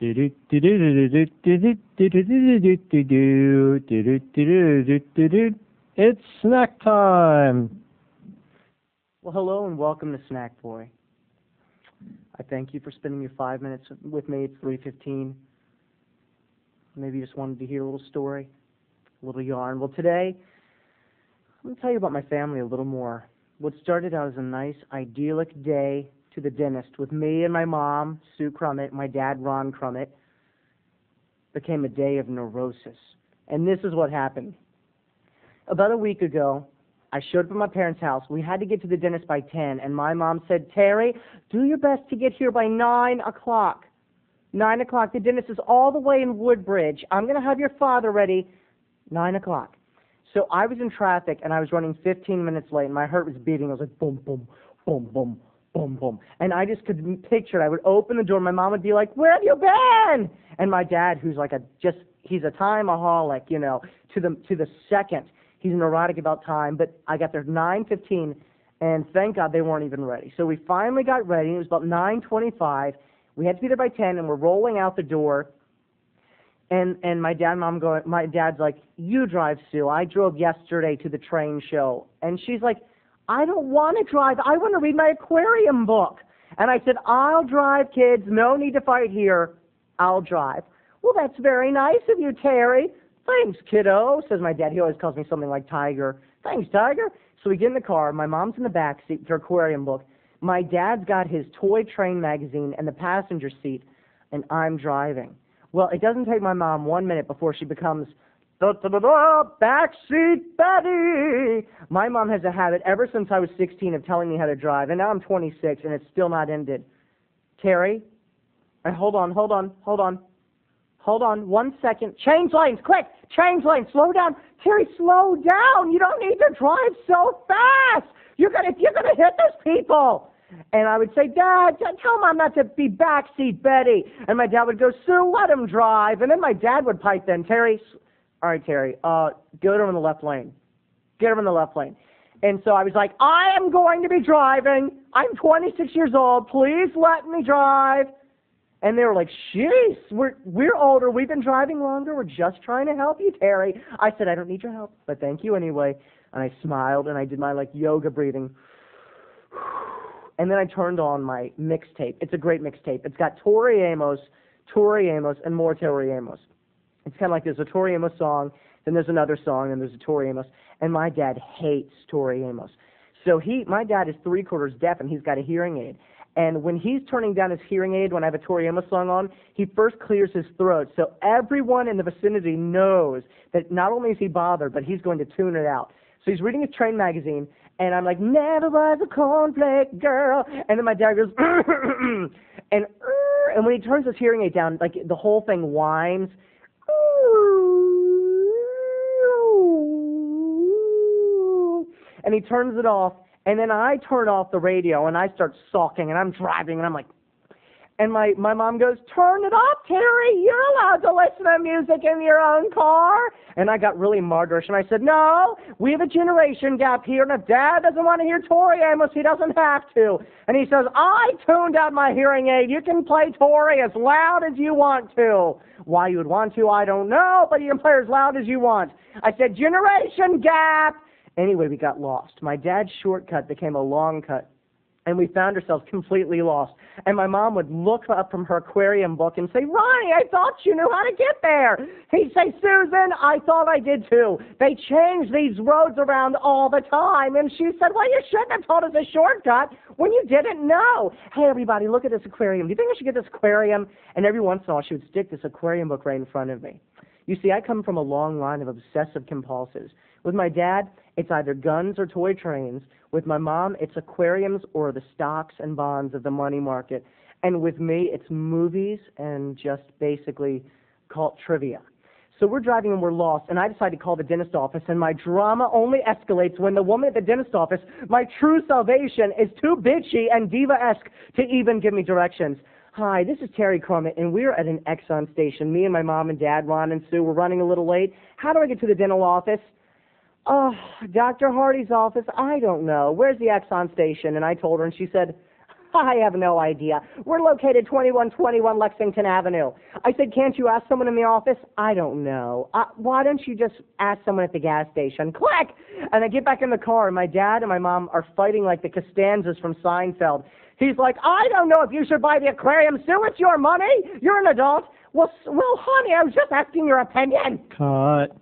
It's snack time. Well, hello and welcome to Snackboy. I thank you for spending your 5 minutes with me. It's 3:15. Maybe you just wanted to hear a little story, a little yarn. Well, today, I'm going to tell you about my family a little more. What started out as a nice, idyllic day to the dentist with me and my mom, Sue Crummett, my dad, Ron Crummett, became a day of neurosis. And this is what happened. About a week ago, I showed up at my parents' house. We had to get to the dentist by 10, and my mom said, Terry, do your best to get here by 9 o'clock. 9 o'clock. The dentist is all the way in Woodbridge. I'm going to have your father ready 9 o'clock. So I was in traffic, and I was running 15 minutes late, and my heart was beating. I was like, boom, boom, boom, boom, boom, boom. And I just could picture it. I would open the door. My mom would be like, where have you been? And my dad, who's like he's a timeaholic, to the second. He's neurotic about time, but I got there 9:15, and thank God they weren't even ready. So we finally got ready. It was about 9:25. We had to be there by 10, and we're rolling out the door. And my dad and mom go. My dad's like, "You drive, Sue. I drove yesterday to the train show." And she's like, "I don't want to drive. I want to read my aquarium book." And I said, "I'll drive, kids. No need to fight here. I'll drive." Well, that's very nice of you, Terry. Thanks, kiddo, says my dad. He always calls me something like Tiger. Thanks, Tiger. So we get in the car. My mom's in the back seat with her aquarium book. My dad's got his toy train magazine in the passenger seat, and I'm driving. Well, it doesn't take my mom 1 minute before she becomes Backseat Betty. My mom has a habit ever since I was 16 of telling me how to drive, and now I'm 26, and it's still not ended. Terry, hold on. Hold on 1 second. Change lanes, quick! Change lanes, slow down. Terry, slow down. You don't need to drive so fast. You're gonna hit those people. And I would say, Dad, tell Mom not to be Backseat Betty. And my dad would go, Sue, let him drive. And then my dad would pipe in, Terry, all right, Terry, get her in the left lane. Get her in the left lane. And so I was like, I am going to be driving. I'm 26 years old. Please let me drive. And they were like, jeez, we're older. We've been driving longer. We're just trying to help you, Terry. I said, I don't need your help, but thank you anyway. And I smiled, and I did my, yoga breathing. And then I turned on my mixtape. It's a great mixtape. It's got Tori Amos, and more Tori Amos. It's kind of like there's a Tori Amos song, then there's another song, and there's a Tori Amos. And my dad hates Tori Amos. So my dad is 3/4 deaf, and he's got a hearing aid. And when he's turning down his hearing aid, when I have a Tori Amos song on, he first clears his throat. So everyone in the vicinity knows that not only is he bothered, but he's going to tune it out. So he's reading his train magazine, and I'm like, never was a cornflake girl. And then my dad goes, and when he turns his hearing aid down, the whole thing whines. And he turns it off. And then I turn off the radio, and I start sulking, and I'm driving, and I'm like, and my mom goes, turn it off, Terry. You're allowed to listen to music in your own car. And I got really martyrish, and I said, no, we have a generation gap here, and if Dad doesn't want to hear Tori Amos, he doesn't have to. And he says, I tuned out my hearing aid. You can play Tori as loud as you want to. Why you would want to, I don't know, but you can play as loud as you want. I said, generation gap. Anyway, we got lost. My dad's shortcut became a long cut, and we found ourselves completely lost. And my mom would look up from her aquarium book and say, Ronnie, I thought you knew how to get there. He'd say, Susan, I thought I did too. They change these roads around all the time. And she said, well, you shouldn't have told us a shortcut when you didn't know. Hey, everybody, look at this aquarium. Do you think I should get this aquarium? And every once in a while, she would stick this aquarium book right in front of me. You see, I come from a long line of obsessive compulsives. With my dad, it's either guns or toy trains. With my mom, it's aquariums or the stocks and bonds of the money market. And with me, it's movies and just basically cult trivia. So we're driving and we're lost, and I decide to call the dentist office, and my drama only escalates when the woman at the dentist office, my true salvation, is too bitchy and diva-esque to even give me directions. Hi, this is Terry Crummett, and we're at an Exxon station. Me and my mom and dad, Ron and Sue, we're running a little late. How do I get to the dental office? Dr. Hardy's office? I don't know. Where's the Exxon station? And I told her, and she said, I have no idea. We're located 2121 Lexington Avenue. I said, can't you ask someone in the office? I don't know. Why don't you just ask someone at the gas station? Click! And I get back in the car, and my dad and my mom are fighting like the Costanzas from Seinfeld. He's like, I don't know if you should buy the aquarium, Sue. It's your money. You're an adult. Well, honey, I was just asking your opinion. Cut.